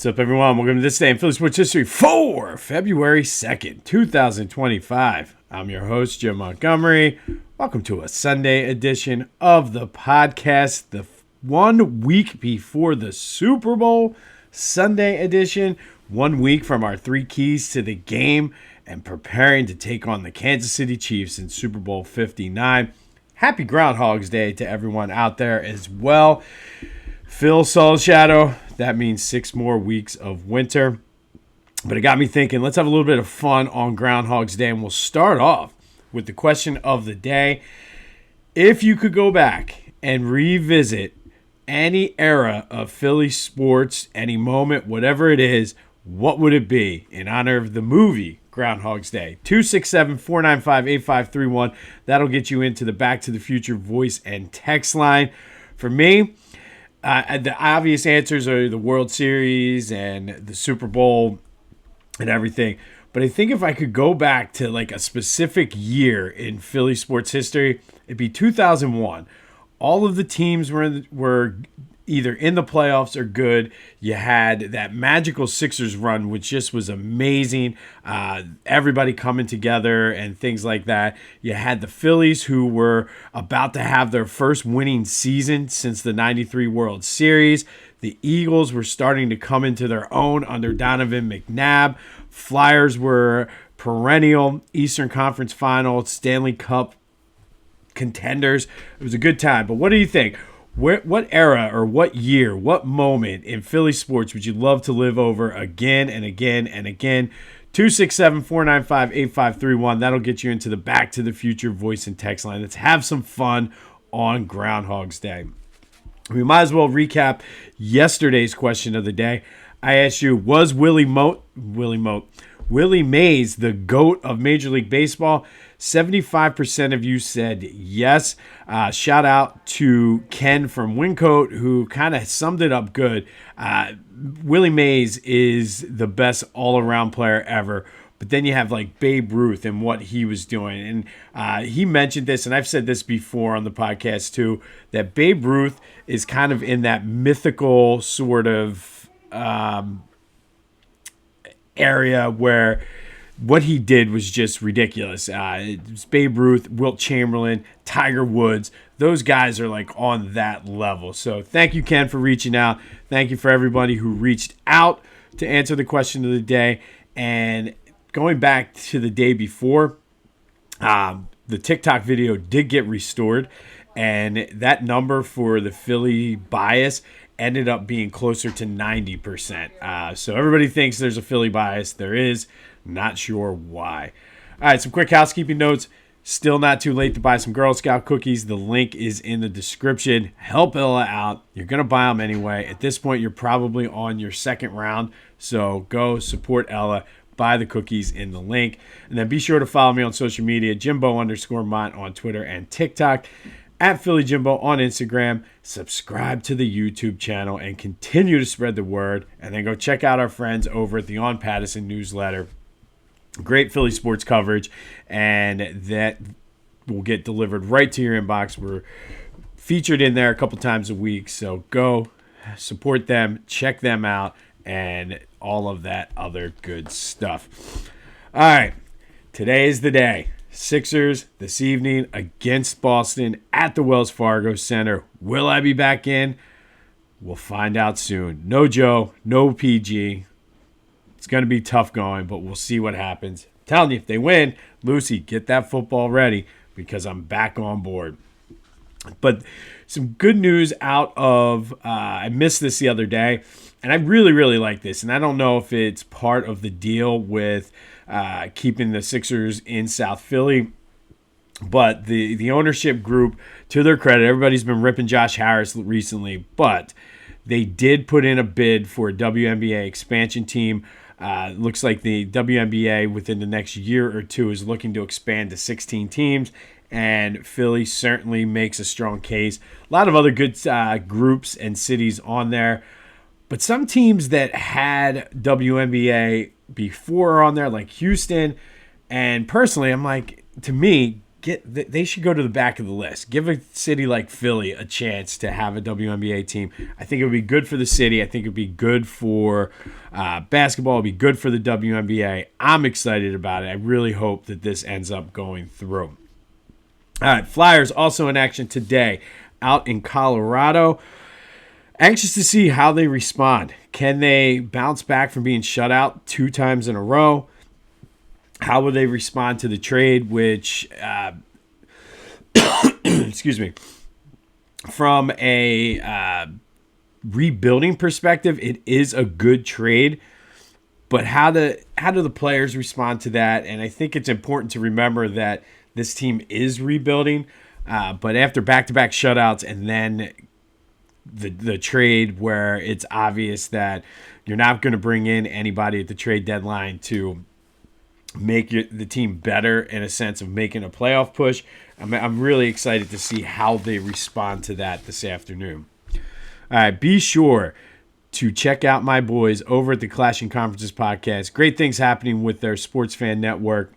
What's up, everyone? Welcome to This Day in Philly Sports History for February 2nd, 2025. I'm your host, Jim Montgomery. Welcome to a Sunday edition of the podcast, the 1 week before the Super Bowl, Sunday edition, 1 week from our three keys to the game and preparing to take on the Kansas City Chiefs in Super Bowl 59. Happy Groundhog's Day to everyone out there as well. Phil saw a shadow. That means 6 more weeks of winter. But it got me thinking, let's have a little bit of fun on Groundhog's Day. And we'll start off with the question of the day. If you could go back and revisit any era of Philly sports, any moment, whatever it is, what would it be in honor of the movie Groundhog's Day? 267-495-8531. That'll get you into the Back to the Future voice and text line. For me, the obvious answers are the World Series and the Super Bowl and everything. But I think if I could go back to like a specific year in Philly sports history, it'd be 2001. All of the teams were either in the playoffs or good. You had that magical Sixers run, which just was amazing. Everybody coming together and things like that. You had the Phillies, who were about to have their first winning season since the 93 World Series. The Eagles were starting to come into their own under Donovan McNabb. Flyers were perennial Eastern Conference Final, Stanley Cup contenders. It was a good time. But what do you think? What era or what year, what moment in Philly sports would you love to live over again and again and again? 267-495-8531. That'll get you into the Back to the Future voice and text line. Let's have some fun on Groundhog's Day. We might as well recap yesterday's question of the day. I asked you, was Willie Mays the GOAT of Major League Baseball? 75% of you said yes. Shout out to Ken from Wyncote, who kind of summed it up good. Willie Mays is the best all-around player ever. But then you have like Babe Ruth and what he was doing. And he mentioned this, and I've said this before on the podcast too, that Babe Ruth is kind of in that mythical sort of area where what he did was just ridiculous. It was Babe Ruth, Wilt Chamberlain, Tiger Woods. Those guys are like on that level. So thank you, Ken, for reaching out. Thank you for everybody who reached out to answer the question of the day. And going back to the day before, the TikTok video did get restored. And that number for the Philly bias ended up being closer to 90%. So everybody thinks there's a Philly bias. There is. Not sure why. All right, some quick housekeeping notes. Still not too late to buy some Girl Scout cookies. The link is in the description. Help Ella out. You're going to buy them anyway. At this point, you're probably on your second round. So go support Ella. Buy the cookies in the link. And then be sure to follow me on social media, Jimbo_Mont on Twitter and TikTok, at Philly Jimbo on Instagram. Subscribe to the YouTube channel and continue to spread the word. And then go check out our friends over at the On Pattison newsletter. Great Philly sports coverage, and that will get delivered right to your inbox. We're featured in there a couple times a week, so go support them, check them out, and all of that other good stuff. All right, today is the day. Sixers this evening against Boston at the Wells Fargo Center. Will I be back in? We'll find out soon. No Joe, no PG. It's going to be tough going, but we'll see what happens. I'm telling you, if they win, Lucy, get that football ready because I'm back on board. But some good news out of, I missed this the other day, and I really, really like this. And I don't know if it's part of the deal with keeping the Sixers in South Philly, but the ownership group, to their credit, everybody's been ripping Josh Harris recently, but they did put in a bid for a WNBA expansion team. Looks like the WNBA within the next year or two is looking to expand to 16 teams, and Philly certainly makes a strong case. A lot of other good groups and cities on there, but some teams that had WNBA before are on there, like Houston. And personally, I'm like, to me, they should go to the back of the list. Give a city like Philly a chance to have a WNBA team. I think it would be good for the city. I think it would be good for basketball. It would be good for the WNBA. I'm excited about it. I really hope that this ends up going through. All right, Flyers also in action today out in Colorado. Anxious to see how they respond. Can they bounce back from being shut out 2 times in a row? How will they respond to the trade, which, excuse me, from a rebuilding perspective, it is a good trade. But how do the players respond to that? And I think it's important to remember that this team is rebuilding. But after back-to-back shutouts and then the trade where it's obvious that you're not going to bring in anybody at the trade deadline to make the team better in a sense of making a playoff push, I'm really excited to see how they respond to that this afternoon. All right, be sure to check out my boys over at the Clashing Conferences podcast. Great things happening with their sports fan network.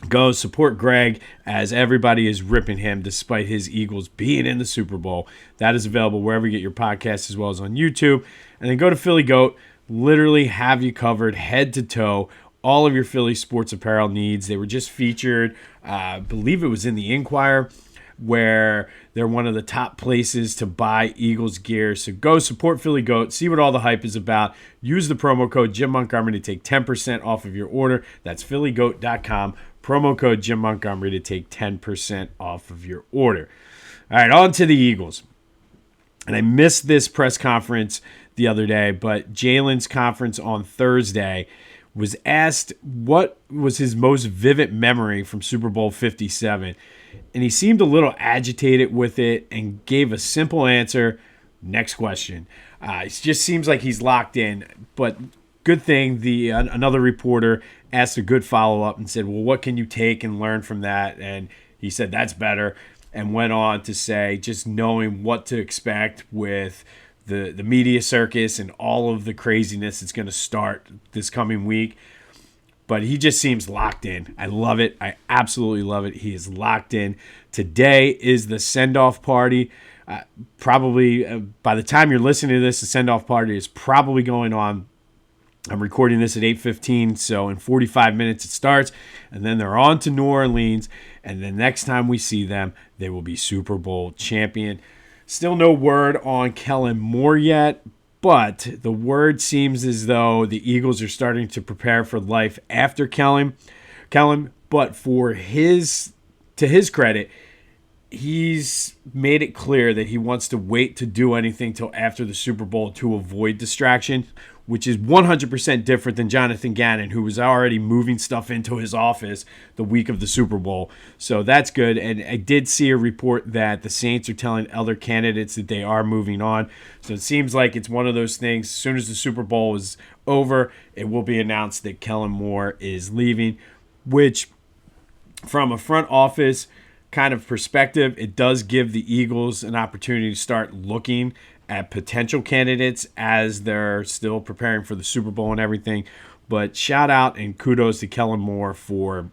Go support Greg as everybody is ripping him despite his Eagles being in the Super Bowl. That is available wherever you get your podcasts as well as on YouTube. And then go to Philly Goat. Literally have you covered head to toe. All of your Philly sports apparel needs. They were just featured, I believe it was in the Inquirer, where they're one of the top places to buy Eagles gear. So go support Philly Goat. See what all the hype is about. Use the promo code Jim Montgomery to take 10% off of your order. That's phillygoat.com. Promo code Jim Montgomery to take 10% off of your order. All right, on to the Eagles. And I missed this press conference the other day, but Jalen's conference on Thursday was asked what was his most vivid memory from Super Bowl 57. And he seemed a little agitated with it and gave a simple answer. Next question. It just seems like he's locked in. But good thing another reporter asked a good follow-up and said, well, what can you take and learn from that? And he said, that's better. And went on to say just knowing what to expect with the media circus and all of the craziness that's going to start this coming week. But he just seems locked in. I love it. I absolutely love it. He is locked in. Today is the send-off party. Probably by the time you're listening to this, the send-off party is probably going on. I'm recording this at 8:15, so in 45 minutes it starts. And then they're on to New Orleans. And the next time we see them, they will be Super Bowl champion. Still no word on Kellen Moore yet, but the word seems as though the Eagles are starting to prepare for life after Kellen. But to his credit, he's made it clear that he wants to wait to do anything till after the Super Bowl to avoid distraction, which is 100% different than Jonathan Gannon, who was already moving stuff into his office the week of the Super Bowl. So that's good. And I did see a report that the Saints are telling other candidates that they are moving on. So it seems like it's one of those things. As soon as the Super Bowl is over, it will be announced that Kellen Moore is leaving, which from a front office kind of perspective, it does give the Eagles an opportunity to start looking at potential candidates as they're still preparing for the Super Bowl and everything. But shout out and kudos to Kellen Moore for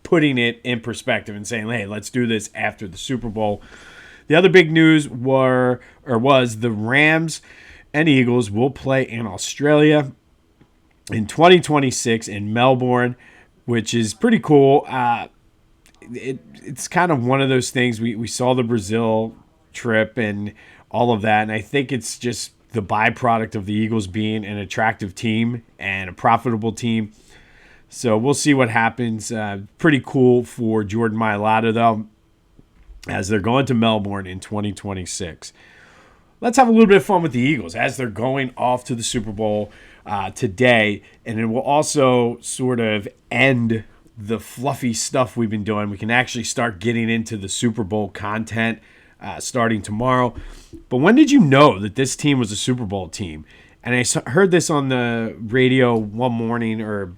putting it in perspective and saying, hey, let's do this after the Super Bowl. The other big news was the Rams and Eagles will play in Australia in 2026 in Melbourne, which is pretty cool. It's kind of one of those things. We saw the Brazil trip and all of that, and I think it's just the byproduct of the Eagles being an attractive team and a profitable team. So we'll see what happens. Pretty cool for Jordan Mailata, though, as they're going to Melbourne in 2026. Let's have a little bit of fun with the Eagles as they're going off to the Super Bowl today, and it will also sort of end the fluffy stuff we've been doing. We can actually start getting into the Super Bowl content starting tomorrow. But when did you know that this team was a Super Bowl team? And I heard this on the radio one morning or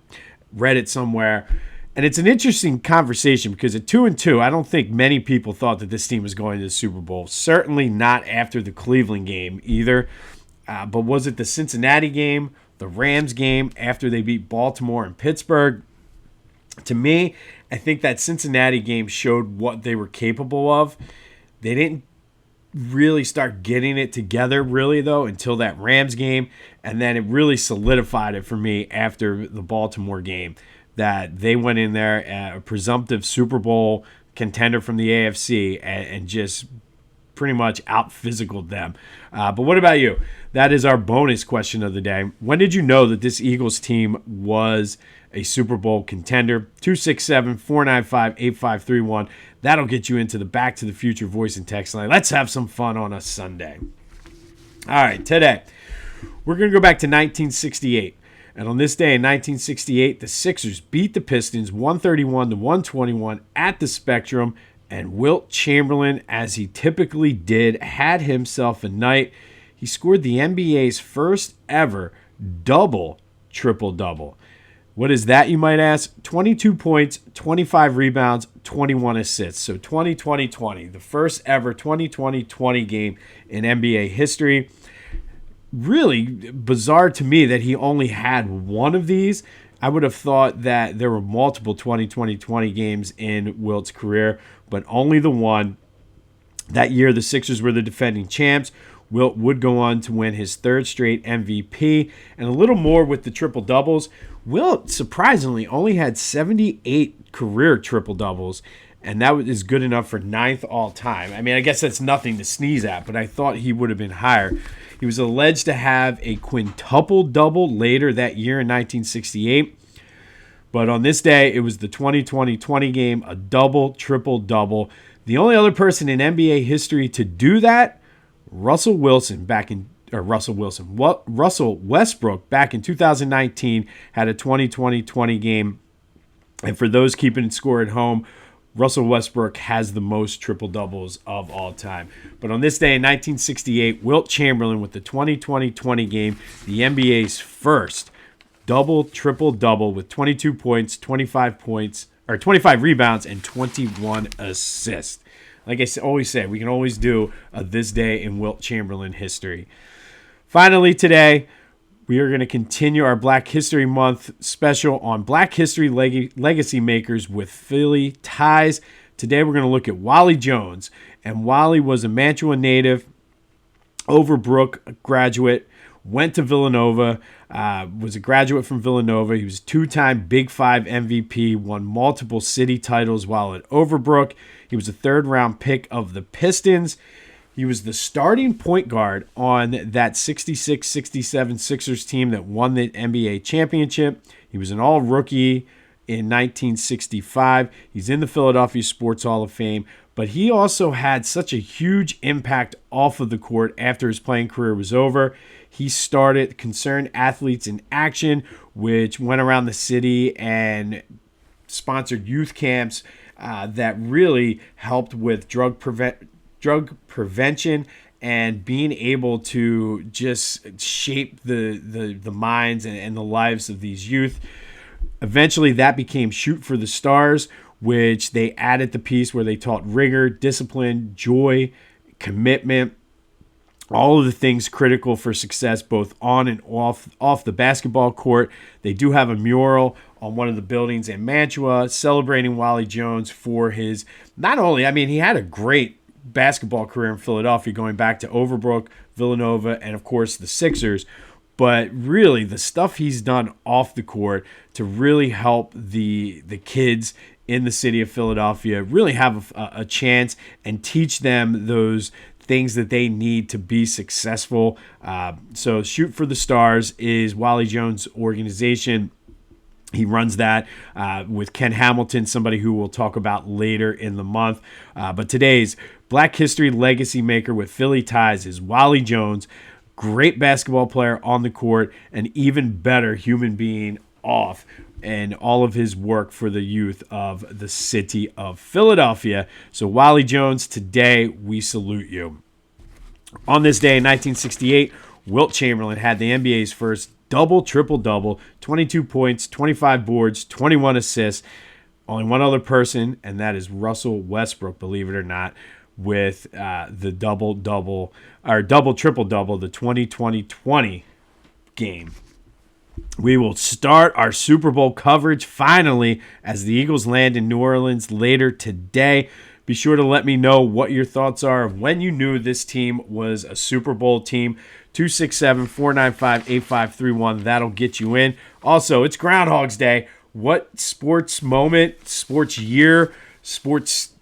read it somewhere. And it's an interesting conversation because at 2-2, I don't think many people thought that this team was going to the Super Bowl. Certainly not after the Cleveland game either. But was it the Cincinnati game, the Rams game after they beat Baltimore and Pittsburgh? To me, I think that Cincinnati game showed what they were capable of. They didn't really start getting it together, really, though, until that Rams game. And then it really solidified it for me after the Baltimore game that they went in there, a presumptive Super Bowl contender from the AFC, and just pretty much out-physicaled them. But what about you? That is our bonus question of the day. When did you know that this Eagles team was a Super Bowl contender? 267-495-8531. That'll get you into the Back to the Future voice and text line. Let's have some fun on a Sunday. All right, today we're going to go back to 1968. And on this day in 1968, the Sixers beat the Pistons 131-121 at the Spectrum. And Wilt Chamberlain, as he typically did, had himself a night. He scored the NBA's first ever double triple-double. What is that, you might ask? 22 points, 25 rebounds, 21 assists. So 20-20-20, the first ever 20-20-20 game in NBA history. Really bizarre to me that he only had one of these. I would have thought that there were multiple 20-20-20 games in Wilt's career, but only the one. That year, the Sixers were the defending champs. Wilt would go on to win his third straight MVP, and a little more with the triple-doubles. Wilt, surprisingly, only had 78 career triple-doubles, and that is good enough for 9th all-time. I mean, I guess that's nothing to sneeze at, but I thought he would have been higher. He was alleged to have a quintuple-double later that year in 1968. But on this day, it was the 20-20-20 game, a double, triple-double. The only other person in NBA history to do that, Russell Westbrook back in 2019 had a 20-20-20 game. And for those keeping score at home, Russell Westbrook has the most triple-doubles of all time. But on this day in 1968, Wilt Chamberlain with the 20-20-20 game, the NBA's first double, triple-double with 22 points, 25 rebounds, and 21 assists. Like I always say, we can always do a This Day in Wilt Chamberlain history. Finally today, we are going to continue our Black History Month special on Black History Legacy Makers with Philly ties. Today we're going to look at Wali Jones. And Wali was a Mantua native, Overbrook graduate, went to Villanova, was a graduate from Villanova. He was a two-time Big Five MVP, won multiple city titles while at Overbrook. He was a third-round pick of the Pistons. He was the starting point guard on that 66-67 Sixers team that won the NBA championship. He was an all-rookie in 1965. He's in the Philadelphia Sports Hall of Fame. But he also had such a huge impact off of the court after his playing career was over. He started Concerned Athletes in Action, which went around the city and sponsored youth camps that really helped with drug prevention and being able to just shape the minds and the lives of these youth. Eventually, that became Shoot for the Stars, which they added the piece where they taught rigor, discipline, joy, commitment, all of the things critical for success both on and off the basketball court. They do have a mural on one of the buildings in Mantua celebrating Wali Jones for his, not only, I mean, he had a great basketball career in Philadelphia going back to Overbrook, Villanova, and of course the Sixers. But really, the stuff he's done off the court to really help the kids in the city of Philadelphia really have a chance and teach them those things that they need to be successful. So Shoot for the Stars is Wali Jones' organization. He runs that with Ken Hamilton, somebody who we'll talk about later in the month. But today's Black History Legacy Maker with Philly ties is Wali Jones. Great basketball player on the court, and even better human being off, and all of his work for the youth of the city of Philadelphia. So Wali Jones, today we salute you. On this day in 1968, Wilt Chamberlain had the NBA's first double, triple-double, 22 points, 25 boards, 21 assists. Only one other person, and that is Russell Westbrook, believe it or not, with the double-triple-double, the 20-20-20 game. We will start our Super Bowl coverage finally as the Eagles land in New Orleans later today. Be sure to let me know what your thoughts are of when you knew this team was a Super Bowl team. 267-495-8531. That'll get you in. Also, it's Groundhog's Day. What sports moment, sports year, sports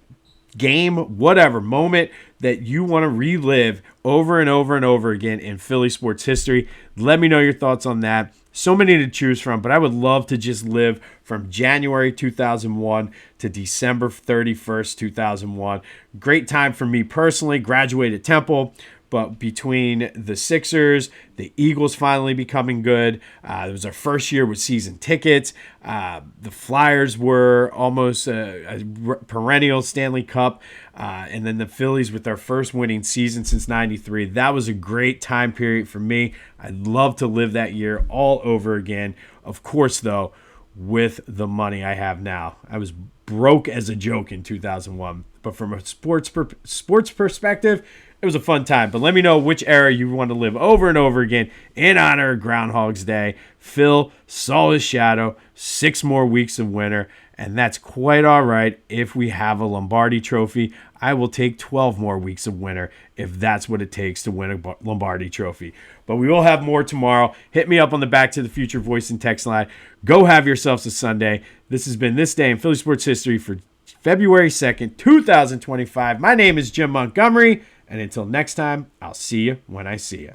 game, whatever moment that you want to relive over and over and over again in Philly sports history, let me know your thoughts on that. So many to choose from, but I would love to just live from January 2001 to December 31st, 2001. Great time for me personally. Graduated Temple, but between the Sixers, the Eagles finally becoming good, it was our first year with season tickets. The Flyers were almost a perennial Stanley Cup. And then the Phillies with their first winning season since 93. That was a great time period for me. I'd love to live that year all over again. Of course, though, with the money I have now. I was broke as a joke in 2001. But from a sports perspective, it was a fun time. But let me know which era you want to live over and over again in honor of Groundhog's Day. Phil saw his shadow, 6 more weeks of winter, and that's quite all right if we have a Lombardi Trophy. I will take 12 more weeks of winter if that's what it takes to win a Lombardi Trophy. But we will have more tomorrow. Hit me up on the Back to the Future voice and text line. Go have yourselves a Sunday. This has been This Day in Philly Sports History for February 2nd, 2025. My name is Jim Montgomery. And until next time, I'll see you when I see you.